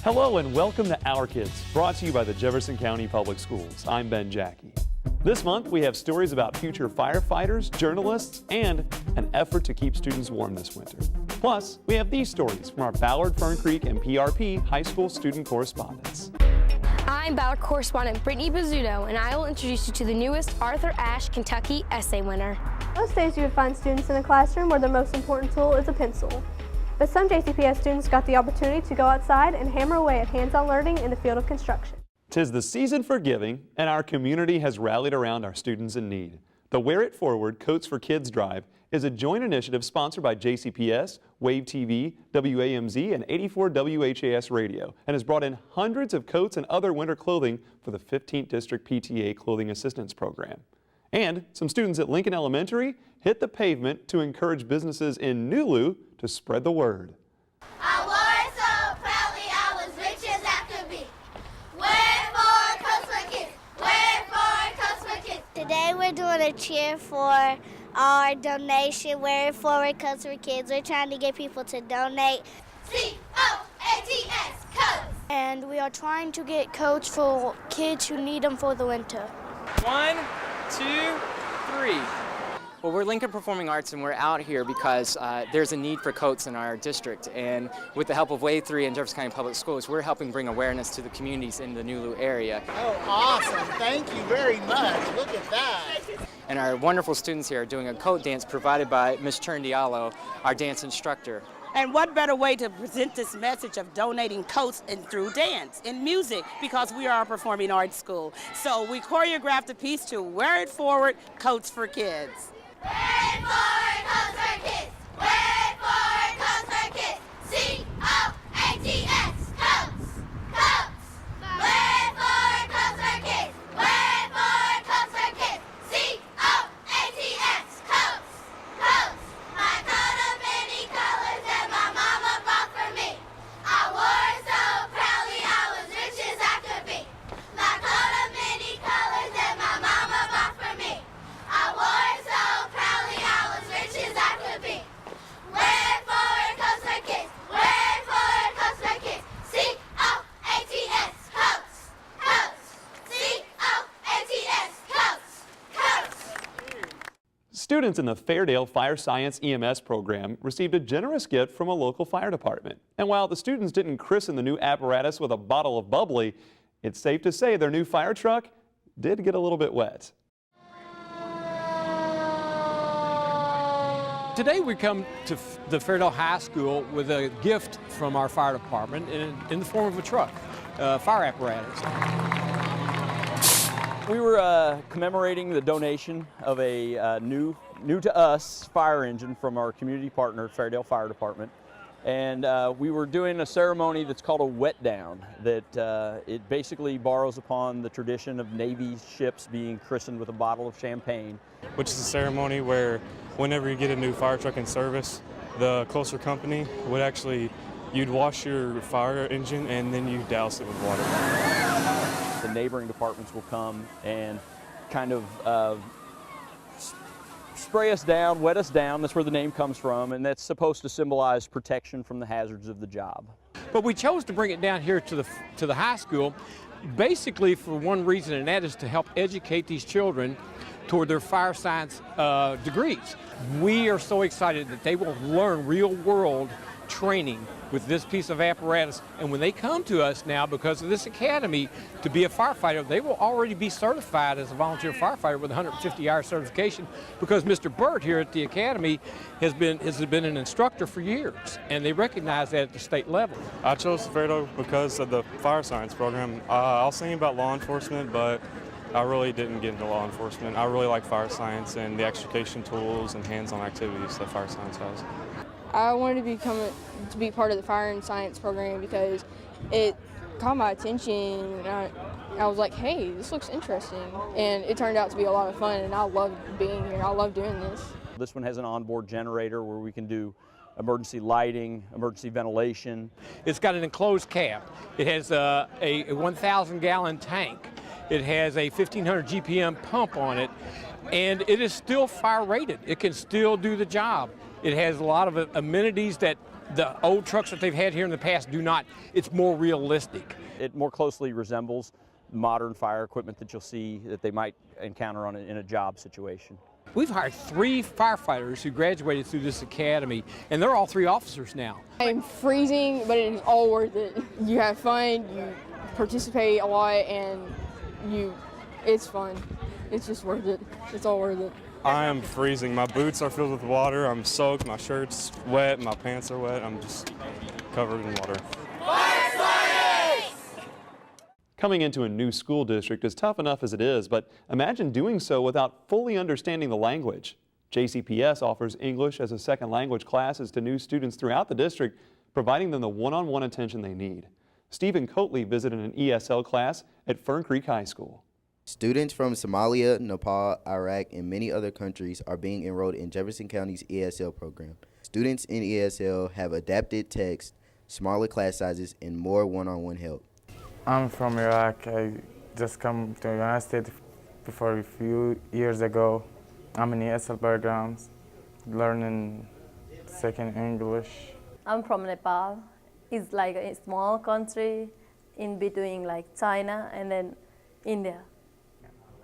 Hello and welcome to Our Kids, brought to you by the Jefferson County Public Schools. I'm Ben Jackey. This month we have stories about future firefighters, journalists, and an effort to keep students warm this winter. Plus, we have these stories from our Ballard, Fern Creek, and PRP high school student correspondents. I'm Ballard correspondent Brittany Buzzuto, and I will introduce you to the newest Arthur Ashe Kentucky essay winner. Most days you would find students in a classroom where their most important tool is a pencil. But some JCPS students got the opportunity to go outside and hammer away at hands-on learning in the field of construction. 'Tis the season for giving, and our community has rallied around our students in need. The Wear It Forward Coats for Kids Drive is a joint initiative sponsored by JCPS, Wave TV, WAMZ, and 84 WHAS Radio, and has brought in hundreds of coats and other winter clothing for the 15th District PTA Clothing Assistance Program. And some students at Lincoln Elementary hit the pavement to encourage businesses in Nulu to spread the word. I wore it so proudly, I was rich as I could be. Wear it forward, coats for kids. Wear it forward, coats for kids. Today we're doing a cheer for our donation, Wear It Forward, Coats for Kids. We're trying to get people to donate. C-O-A-T-S, coats. And we are trying to get coats for kids who need them for the winter. 1, 2, 3. Well, we're Lincoln Performing Arts, and we're out here because there's a need for coats in our district. And with the help of Wave 3 and Jefferson County Public Schools, we're helping bring awareness to the communities in the Nulu area. Oh, awesome. Thank you very much. Look at that. And our wonderful students here are doing a coat dance provided by Ms. Chern Diallo, our dance instructor. And what better way to present this message of donating coats and through dance and music, because we are a performing arts school. So we choreographed a piece to Wear It Forward, Coats for Kids. Wear it forward, coats for kids. Wear it forward, coats for kids. C-O-A-T-S, coats, coats. Wear it forward, coats for kids. Wear it forward, coats for kids. C-O-A-T-S, coats, coats. My coat of many colors that my mama bought for me. I wore it so proudly, I was rich as I could be. My coat of many colors that my mama bought for me. I wore it so proudly, I was rich as I could be. Wear it forward, coats for kids. Wear it forward, coats for kids. C-O-A-T-S, coats, coats. C-O-A-T-S, coats, coats. Students in the Fairdale Fire Science EMS program received a generous gift from a local fire department. And while the students didn't christen the new apparatus with a bottle of bubbly, it's safe to say their new fire truck did get a little bit wet. Today we come to the Fairdale High School with a gift from our fire department in the form of a truck, fire apparatus. We were commemorating the donation of a new to us fire engine from our community partner, Fairdale Fire Department. And we were doing a ceremony that's called a wet down, that it basically borrows upon the tradition of Navy ships being christened with a bottle of champagne. Which is a ceremony where whenever you get a new fire truck in service, the closer company would actually, you'd wash your fire engine and then you douse it with water. The neighboring departments will come and kind of spray us down, wet us down. That's where the name comes from, and that's supposed to symbolize protection from the hazards of the job. But we chose to bring it down here to the high school basically for one reason, and that is to help educate these children toward their fire science degrees. We are so excited that they will learn real-world training with this piece of apparatus, and when they come to us now because of this academy to be a firefighter, they will already be certified as a volunteer firefighter with 150-hour certification, because Mr. Birt here at the academy has been an instructor for years, and they recognize that at the state level. I chose Fairdale because of the fire science program. I was thinking about law enforcement, but I really didn't get into law enforcement. I really like fire science and the extrication tools and hands-on activities that fire science has. I wanted to be part of the fire and science program because it caught my attention. I was like, hey, this looks interesting. And it turned out to be a lot of fun, and I love being here. I love doing this. This one has an onboard generator where we can do emergency lighting, emergency ventilation. It's got an enclosed cap. It has a 1,000-gallon tank. It has a 1,500 GPM pump on it, and it is still fire rated. It can still do the job. It has a lot of amenities that the old trucks that they've had here in the past do not. It's more realistic. It more closely resembles modern fire equipment that you'll see that they might encounter in a job situation. We've hired 3 firefighters who graduated through this academy, and they're all 3 officers now. I'm freezing, but it is all worth it. You have fun, you participate a lot, and it's fun. It's just worth it. It's all worth it. I am freezing. My boots are filled with water. I'm soaked. My shirt's wet. My pants are wet. I'm just covered in water. Coming into a new school district is tough enough as it is, but imagine doing so without fully understanding the language. JCPS offers English as a second language classes to new students throughout the district, providing them the one-on-one attention they need. Stephen Coatley visited an ESL class at Fern Creek High School. Students from Somalia, Nepal, Iraq, and many other countries are being enrolled in Jefferson County's ESL program. Students in ESL have adapted text, smaller class sizes, and more one-on-one help. I'm from Iraq. I just come to the United States before a few years ago. I'm in ESL programs, learning second English. I'm from Nepal. It's like a small country in between like China and then India.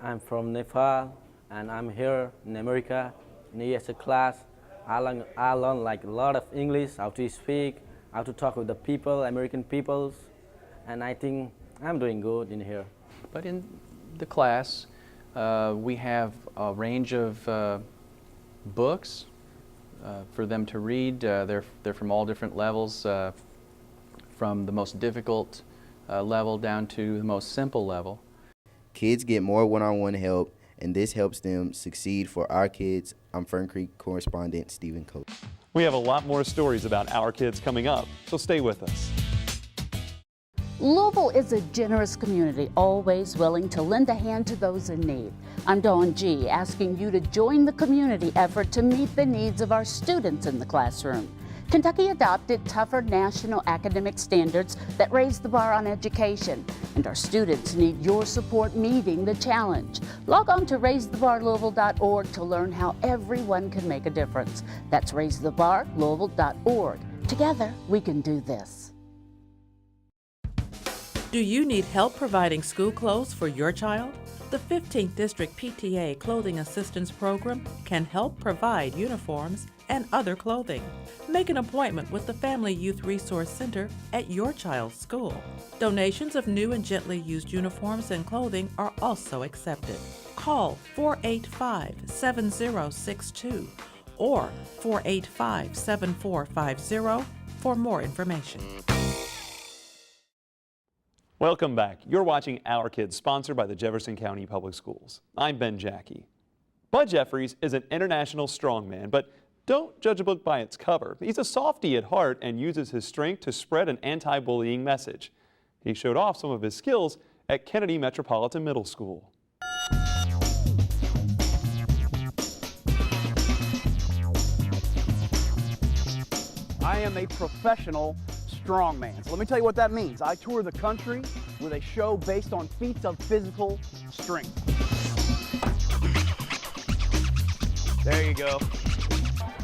I'm from Nepal and I'm here in America in ESL class. I learn like a lot of English, how to speak, how to talk with the people, American peoples. And I think I'm doing good in here. But in the class, we have a range of books for them to read. They're from all different levels, from the most difficult level down to the most simple level. Kids get more one-on-one help, and this helps them succeed for our kids. I'm Fern Creek correspondent Stephen Coates. We have a lot more stories about our kids coming up, so stay with us. Louisville is a generous community, always willing to lend a hand to those in need. I'm Dawn G, asking you to join the community effort to meet the needs of our students in the classroom. Kentucky adopted tougher national academic standards that raise the bar on education, and our students need your support meeting the challenge. Log on to raisethebarlouisville.org to learn how everyone can make a difference. That's raisethebarlouisville.org. Together, we can do this. Do you need help providing school clothes for your child? The 15th District PTA Clothing Assistance Program can help provide uniforms and other clothing. Make an appointment with the Family Youth Resource Center at your child's school. Donations of new and gently used uniforms and clothing are also accepted. Call 485-7062 or 485-7450 for more information. Welcome back. You're watching Our Kids, sponsored by the Jefferson County Public Schools. I'm Ben Jackey. Bud Jeffries is an international strongman, but don't judge a book by its cover. He's a softie at heart and uses his strength to spread an anti-bullying message. He showed off some of his skills at Kennedy Metropolitan Middle School. I am a professional strongman. So let me tell you what that means. I tour the country with a show based on feats of physical strength. There you go.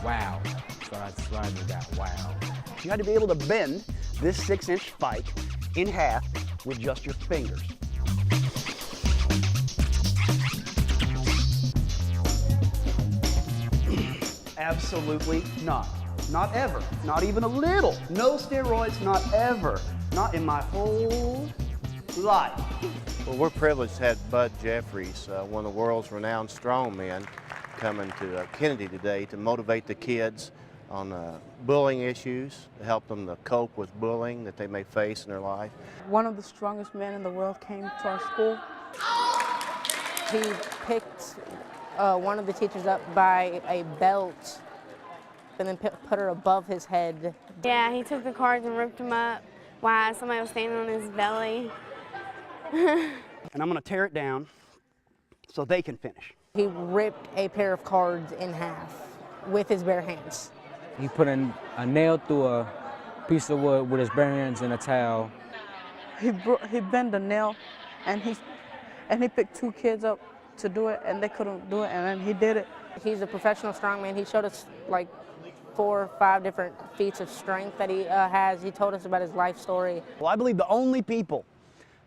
Wow. So that's right with that. Wow. You had to be able to bend this 6-inch spike in half with just your fingers. Absolutely not. Not ever. Not even a little. No steroids, not ever. Not in my whole life. Well, we're privileged to have Bud Jeffries, one of the world's renowned strongmen, coming to Kennedy today to motivate the kids on bullying issues, to help them to cope with bullying that they may face in their life. One of the strongest men in the world came to our school. He picked one of the teachers up by a belt and then put her above his head. Yeah, he took the cards and ripped them up while somebody was standing on his belly. And I'm going to tear it down so they can finish. He ripped a pair of cards in half with his bare hands. He put a nail through a piece of wood with his bare hands and a towel. He bent a nail and he picked 2 kids up to do it and they couldn't do it and then he did it. He's a professional strongman. He showed us like 4 or 5 different feats of strength that he has. He told us about his life story. Well, I believe the only people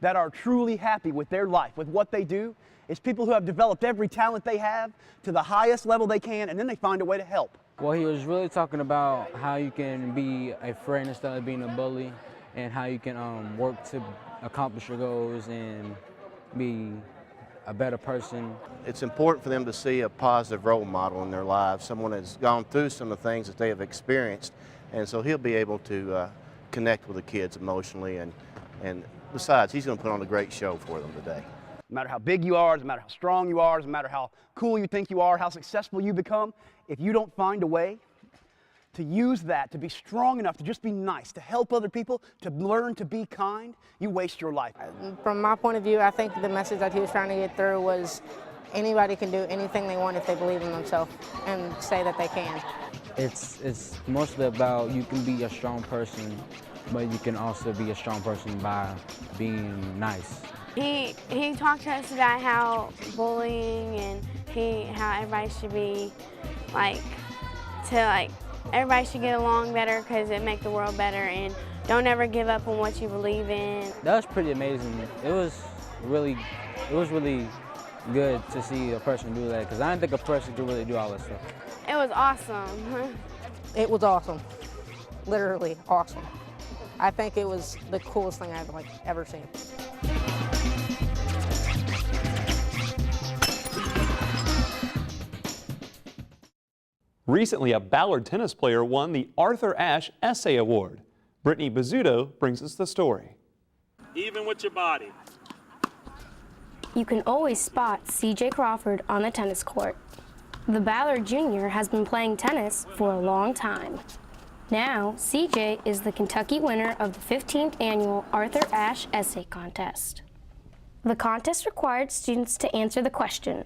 that are truly happy with their life, with what they do, is people who have developed every talent they have to the highest level they can, and then they find a way to help. Well, he was really talking about how you can be a friend instead of being a bully, and how you can work to accomplish your goals and be a better person. It's important for them to see a positive role model in their lives, someone that's gone through some of the things that they have experienced, and so he'll be able to connect with the kids emotionally, and besides, he's going to put on a great show for them today. No matter how big you are, no matter how strong you are, no matter how cool you think you are, how successful you become, if you don't find a way to use that, to be strong enough, to just be nice, to help other people, to learn to be kind, you waste your life. From my point of view, I think the message that he was trying to get through was anybody can do anything they want if they believe in themselves and say that they can. It's mostly about you can be a strong person, but you can also be a strong person by being nice. He talked to us about how bullying and how everybody should be everybody should get along better because it makes the world better, and don't ever give up on what you believe in. That was pretty amazing. It was really good to see a person do that, because I didn't think a person could really do all that stuff. It was awesome. It was awesome, literally awesome. I think it was the coolest thing I've ever seen. Recently, a Ballard tennis player won the Arthur Ashe Essay Award. Brittany Buzzuto brings us the story. Even with your body. You can always spot CJ Crawford on the tennis court. The Ballard Jr. has been playing tennis for a long time. Now, CJ is the Kentucky winner of the 15th annual Arthur Ashe Essay Contest. The contest required students to answer the question,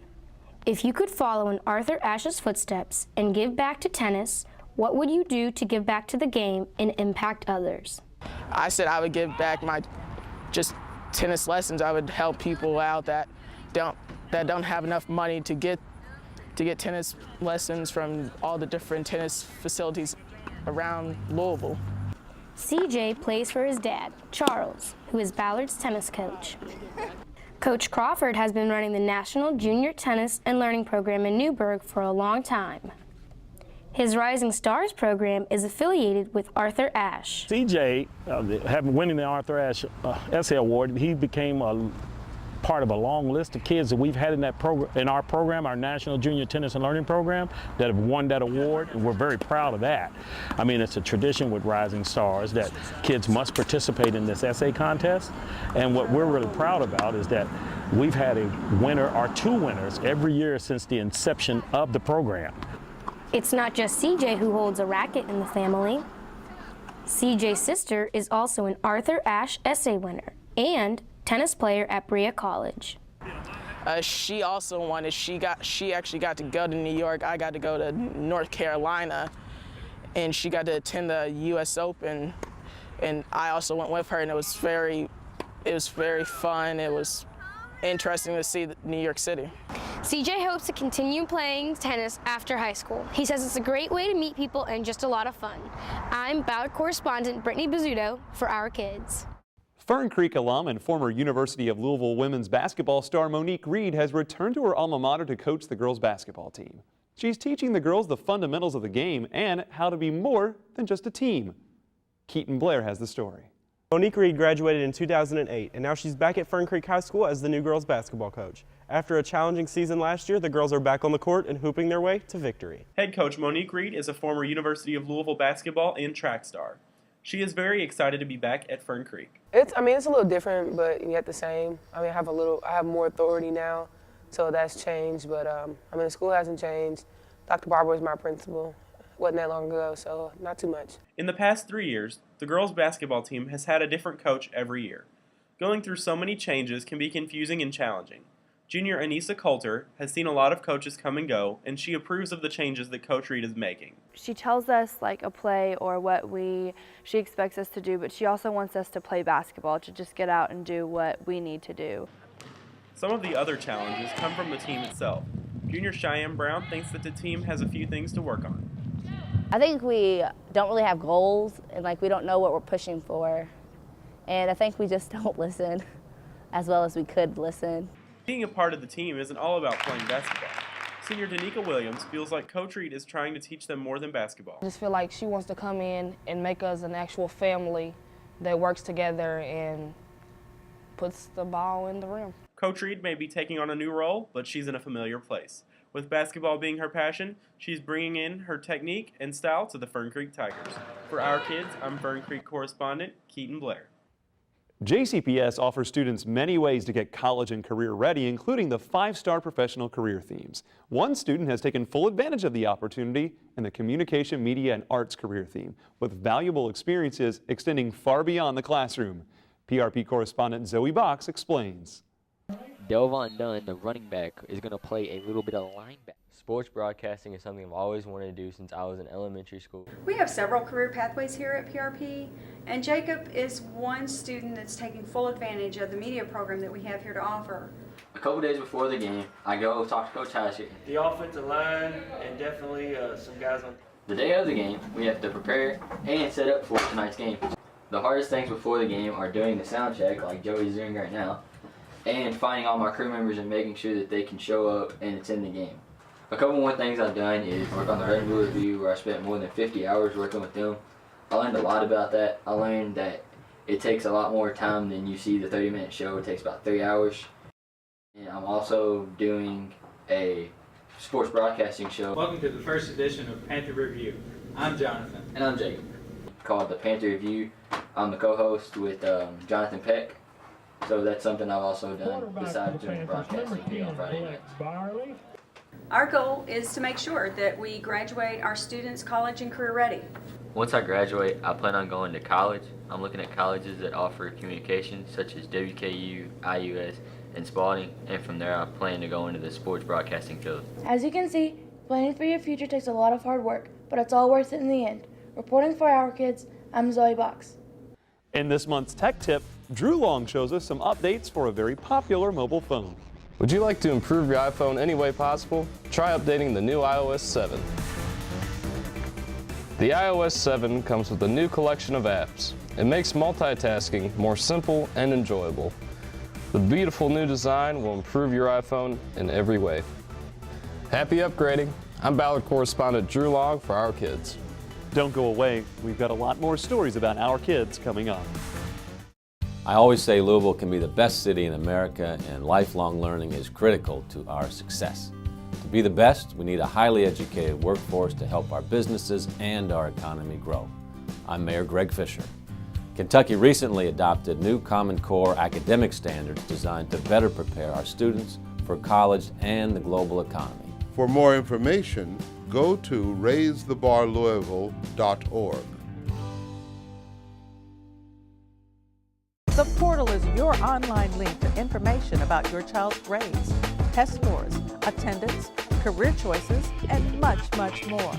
if you could follow in Arthur Ashe's footsteps and give back to tennis, what would you do to give back to the game and impact others? I said I would give back my just tennis lessons. I would help people out that don't have enough money to get tennis lessons from all the different tennis facilities around Louisville. CJ plays for his dad, Charles, who is Ballard's tennis coach. Coach Crawford has been running the National Junior Tennis and Learning Program in Newburgh for a long time. His Rising Stars program is affiliated with Arthur Ashe. CJ, winning the Arthur Ashe Essay Award, he became a part of a long list of kids that we've had in our program, our National Junior Tennis and Learning Program, that have won that award, and we're very proud of that. I mean, it's a tradition with Rising Stars that kids must participate in this essay contest, and what we're really proud about is that we've had a winner or 2 winners every year since the inception of the program. It's not just CJ who holds a racket in the family. CJ's sister is also an Arthur Ashe Essay winner and tennis player at Brea College. She also won it. She actually got to go to New York. I got to go to North Carolina, and she got to attend the U.S. Open. And I also went with her, and it was very fun. It was interesting to see New York City. CJ hopes to continue playing tennis after high school. He says it's a great way to meet people and just a lot of fun. I'm Ballard correspondent Brittany Buzzuto for Our Kids. Fern Creek alum and former University of Louisville women's basketball star Monique Reid has returned to her alma mater to coach the girls' basketball team. She's teaching the girls the fundamentals of the game and how to be more than just a team. Keaton Blair has the story. Monique Reid graduated in 2008, and now she's back at Fern Creek High School as the new girls' basketball coach. After a challenging season last year, the girls are back on the court and hooping their way to victory. Head coach Monique Reid is a former University of Louisville basketball and track star. She is very excited to be back at Fern Creek. It's a little different, but yet the same. I have more authority now, so that's changed. But the school hasn't changed. Dr. Barber is my principal. Wasn't that long ago, so not too much. In the past 3 years, the girls' basketball team has had a different coach every year. Going through so many changes can be confusing and challenging. Junior Aneissa Coulter has seen a lot of coaches come and go, and she approves of the changes that Coach Reid is making. She tells us like a play or what she expects us to do, but she also wants us to play basketball, to just get out and do what we need to do. Some of the other challenges come from the team itself. Junior Shianne Brown thinks that the team has a few things to work on. I think we don't really have goals and like we don't know what we're pushing for. And I think we just don't listen as well as we could listen. Being a part of the team isn't all about playing basketball. Senior Danika Williams feels like Coach Reid is trying to teach them more than basketball. I just feel like she wants to come in and make us an actual family that works together and puts the ball in the rim. Coach Reid may be taking on a new role, but she's in a familiar place. With basketball being her passion, she's bringing in her technique and style to the Fern Creek Tigers. For Our Kids, I'm Fern Creek correspondent Keaton Blair. JCPS offers students many ways to get college and career ready, including the 5-star professional career themes. One student has taken full advantage of the opportunity in the communication, media, and arts career theme, with valuable experiences extending far beyond the classroom. PRP correspondent Zoe Box explains. Delvon Dunn, the running back, is going to play a little bit of linebacker. Sports broadcasting is something I've always wanted to do since I was in elementary school. We have several career pathways here at PRP, and Jakob is one student that's taking full advantage of the media program that we have here to offer. A couple days before the game, I go talk to Coach Haskett. The offensive line and definitely some guys on. The day of the game, we have to prepare and set up for tonight's game. The hardest things before the game are doing the sound check, like Joey's doing right now, and finding all my crew members and making sure that they can show up and attend the game. A couple more things I've done is work on the Red Bull Review, where I spent more than 50 hours working with them. I learned a lot about that. I learned that it takes a lot more time than you see the 30-minute show. It takes about 3 hours. And I'm also doing a sports broadcasting show. Welcome to the first edition of Panther Review. I'm Jonathan. And I'm Jacob. Called the Panther Review. I'm the co-host with Jonathan Peck. So that's something I've also done besides doing broadcasting here on Friday nights. Our goal is to make sure that we graduate our students college and career ready. Once I graduate, I plan on going to college. I'm looking at colleges that offer communication, such as WKU, IUS, and Spalding, and from there I plan to go into the sports broadcasting field. As you can see, planning for your future takes a lot of hard work, but it's all worth it in the end. Reporting for Our Kids, I'm Zoe Box. In this month's Tech Tip, Drew Long shows us some updates for a very popular mobile phone. Would you like to improve your iPhone any way possible? Try updating the new iOS 7. The iOS 7 comes with a new collection of apps. It makes multitasking more simple and enjoyable. The beautiful new design will improve your iPhone in every way. Happy upgrading. I'm Ballard correspondent Drew Long for Our Kids. Don't go away. We've got a lot more stories about Our Kids coming up. I always say Louisville can be the best city in America, and lifelong learning is critical to our success. To be the best, we need a highly educated workforce to help our businesses and our economy grow. I'm Mayor Greg Fisher. Kentucky recently adopted new Common Core academic standards designed to better prepare our students for college and the global economy. For more information, go to raisethebarlouisville.org. The portal is your online link for information about your child's grades, test scores, attendance, career choices, and much, much more.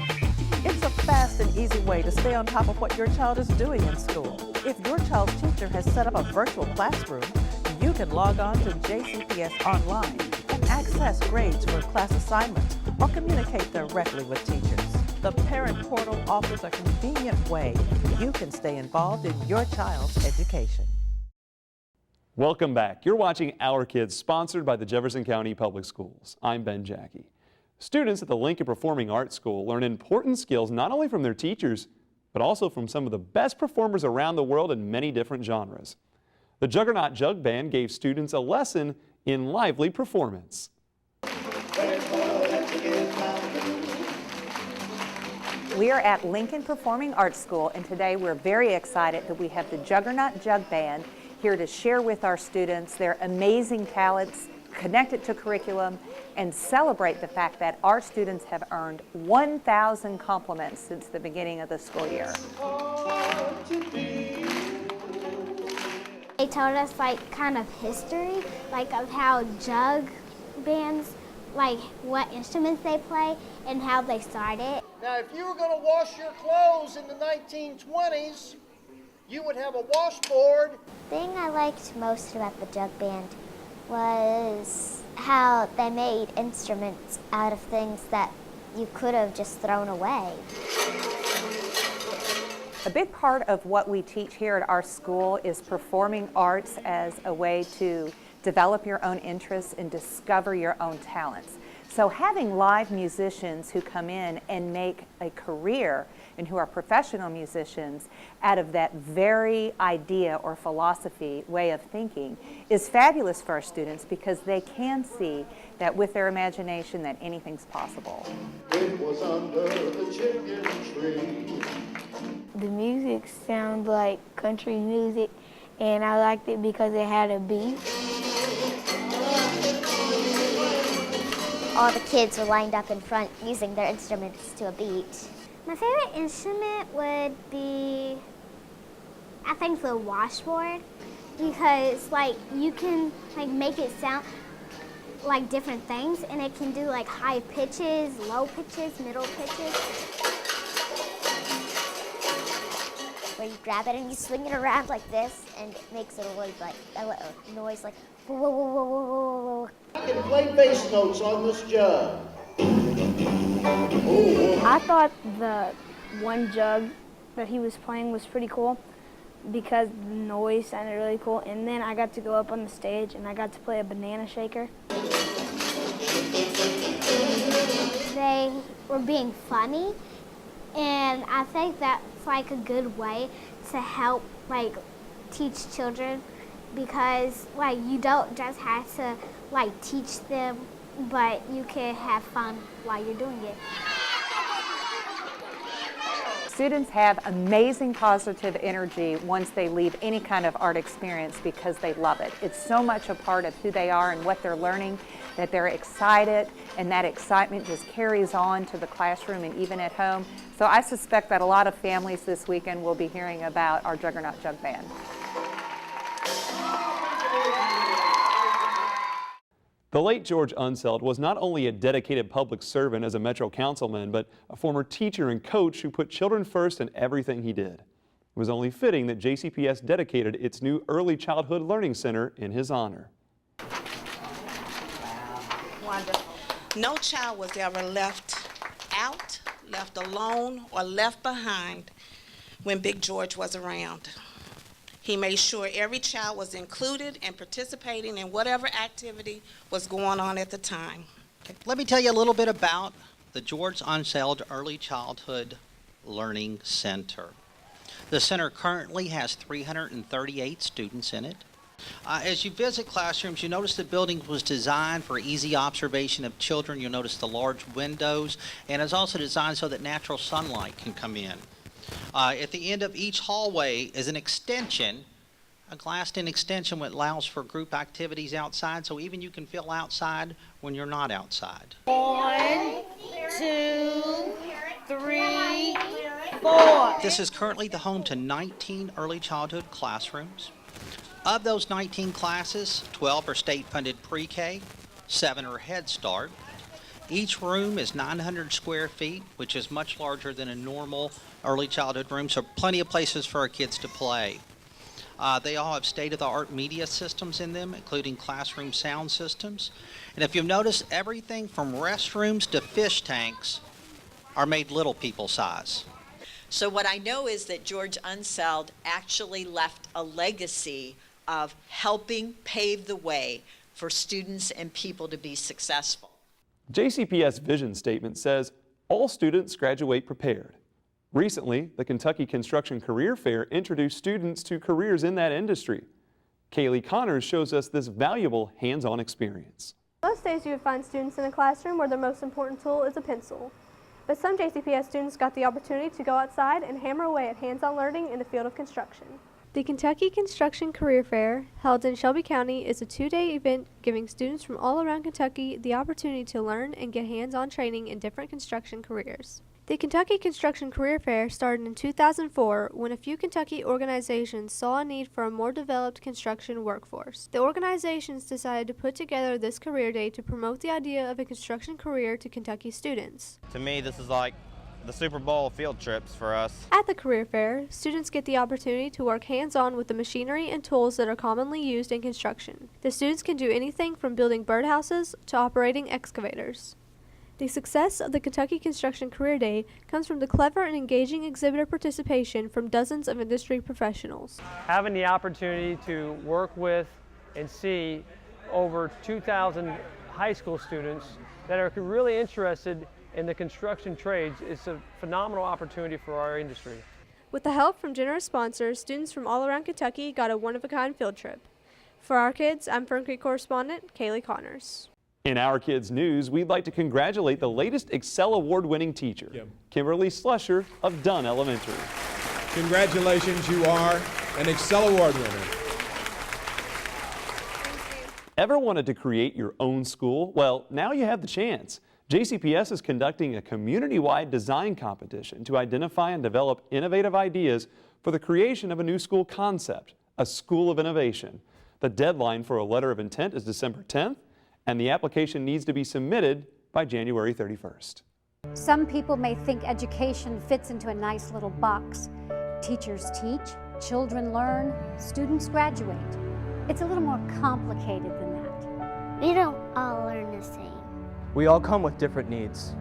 It's a fast and easy way to stay on top of what your child is doing in school. If your child's teacher has set up a virtual classroom, you can log on to JCPS online and access grades for class assignments or communicate directly with teachers. The Parent Portal offers a convenient way you can stay involved in your child's education. Welcome back. You're watching Our Kids, sponsored by the Jefferson County Public Schools. I'm Ben Jackey. Students at the Lincoln Performing Arts School learn important skills not only from their teachers, but also from some of the best performers around the world in many different genres. The Juggernaut Jug Band gave students a lesson in lively performance. We are at Lincoln Performing Arts School, and today we're very excited that we have the Juggernaut Jug Band here to share with our students their amazing talents, connect it to curriculum, and celebrate the fact that our students have earned 1,000 compliments since the beginning of the school year. They told us like kind of history, like of how jug bands, like what instruments they play and how they started. Now if you were going to wash your clothes in the 1920s, you would have a washboard. The thing I liked most about the jug band was how they made instruments out of things that you could have just thrown away. A big part of what we teach here at our school is performing arts as a way to develop your own interests and discover your own talents. So having live musicians who come in and make a career and who are professional musicians out of that very idea or philosophy, way of thinking, is fabulous for our students because they can see that with their imagination that anything's possible. It was under the chicken tree. The music sounds like country music, and I liked it because it had a beat. All the kids were lined up in front using their instruments to a beat. My favorite instrument would be, I think, the washboard, because like you can like make it sound like different things, and it can do like high pitches, low pitches, middle pitches. Where you grab it and you swing it around like this, and it makes a noise like whoa, whoa, whoa, whoa, whoa, whoa, whoa. I can play bass notes on this jug. I thought the one jug that he was playing was pretty cool because the noise sounded really cool, and then I got to go up on the stage and I got to play a banana shaker. They were being funny, and I think that's like a good way to help like teach children, because like you don't just have to like teach them, but you can have fun while you're doing it. Students have amazing positive energy once they leave any kind of art experience because they love it. It's so much a part of who they are and what they're learning that they're excited, and that excitement just carries on to the classroom and even at home. So I suspect that a lot of families this weekend will be hearing about our Juggernaut Jug Band. The late George Unseld was not only a dedicated public servant as a Metro Councilman, but a former teacher and coach who put children first in everything he did. It was only fitting that JCPS dedicated its new Early Childhood Learning Center in his honor. Wonderful. No child was ever left out, left alone, or left behind when Big George was around. He made sure every child was included and participating in whatever activity was going on at the time. Let me tell you a little bit about the George Unseld Early Childhood Learning Center. The center currently has 338 students in it. As you visit classrooms, you notice the building was designed for easy observation of children. You'll notice the large windows, and it's also designed so that natural sunlight can come in. At the end of each hallway is an extension, a glassed-in extension that allows for group activities outside, so even you can feel outside when you're not outside. 1, 2, 3, 4. This is currently the home to 19 early childhood classrooms. Of those 19 classes, 12 are state-funded pre-K, 7 are Head Start. Each room is 900 square feet, which is much larger than a normal early childhood room, so plenty of places for our kids to play. They all have state-of-the-art media systems in them, including classroom sound systems. And if you've noticed, everything from restrooms to fish tanks are made little people size. So what I know is that George Unseld actually left a legacy of helping pave the way for students and people to be successful. JCPS vision statement says all students graduate prepared. Recently, the Kentucky Construction Career Fair introduced students to careers in that industry. Kaylie Connors shows us this valuable hands-on experience. Most days you would find students in a classroom where their most important tool is a pencil. But some JCPS students got the opportunity to go outside and hammer away at hands-on learning in the field of construction. The Kentucky Construction Career Fair, held in Shelby County, is a 2-day event giving students from all around Kentucky the opportunity to learn and get hands-on training in different construction careers. The Kentucky Construction Career Fair started in 2004 when a few Kentucky organizations saw a need for a more developed construction workforce. The organizations decided to put together this career day to promote the idea of a construction career to Kentucky students. To me, this is like the Super Bowl field trips for us. At the career fair, students get the opportunity to work hands-on with the machinery and tools that are commonly used in construction. The students can do anything from building birdhouses to operating excavators. The success of the Kentucky Construction Career Day comes from the clever and engaging exhibitor participation from dozens of industry professionals. Having the opportunity to work with and see over 2,000 high school students that are really interested in the construction trades is a phenomenal opportunity for our industry. With the help from generous sponsors, students from all around Kentucky got a one-of-a-kind field trip. For Our Kids, I'm Fern correspondent Kaylie Connors. In Our Kids News, we'd like to congratulate the latest Excel Award-winning teacher, Kimberly Slusher of Dunn Elementary. Congratulations, you are an Excel Award winner. Ever wanted to create your own school? Well, now you have the chance. JCPS is conducting a community-wide design competition to identify and develop innovative ideas for the creation of a new school concept, a school of innovation. The deadline for a letter of intent is December 10th, and the application needs to be submitted by January 31st. Some people may think education fits into a nice little box. Teachers teach, children learn, students graduate. It's a little more complicated than that. We don't all learn the same. We all come with different needs.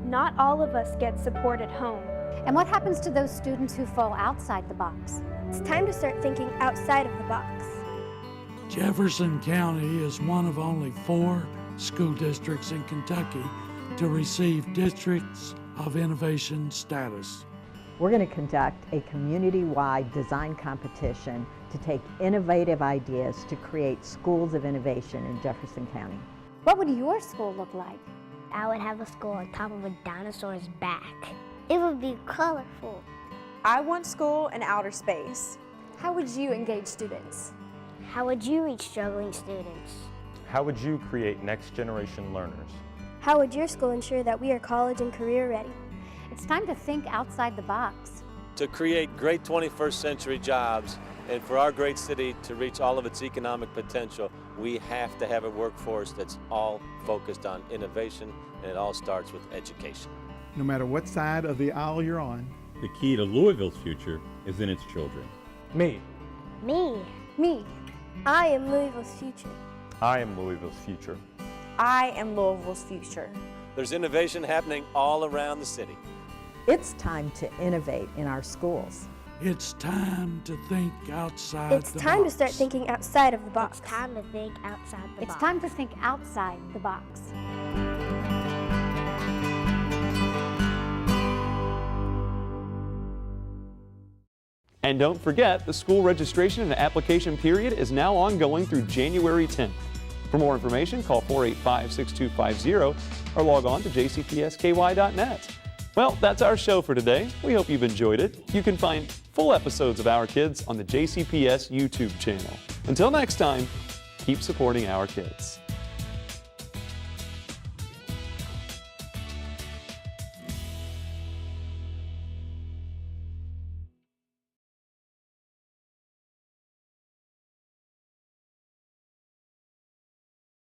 Not all of us get support at home. And what happens to those students who fall outside the box? It's time to start thinking outside of the box. Jefferson County is one of only 4 school districts in Kentucky to receive Districts of Innovation status. We're going to conduct a community-wide design competition to take innovative ideas to create schools of innovation in Jefferson County. What would your school look like? I would have a school on top of a dinosaur's back. It would be colorful. I want school in outer space. How would you engage students? How would you reach struggling students? How would you create next generation learners? How would your school ensure that we are college and career ready? It's time to think outside the box. To create great 21st century jobs and for our great city to reach all of its economic potential, we have to have a workforce that's all focused on innovation, and it all starts with education. No matter what side of the aisle you're on, the key to Louisville's future is in its children. Me. Me. Me. I am Louisville's future. I am Louisville's future. I am Louisville's future. There's innovation happening all around the city. It's time to innovate in our schools. It's time to think outside the box. It's time to start thinking outside of the box. It's time to think outside the box. It's time to think outside the box. And don't forget, the school registration and application period is now ongoing through January 10th. For more information, call 485-6250 or log on to jcpsky.net. Well, that's our show for today. We hope you've enjoyed it. You can find full episodes of Our Kids on the JCPS YouTube channel. Until next time, keep supporting our kids.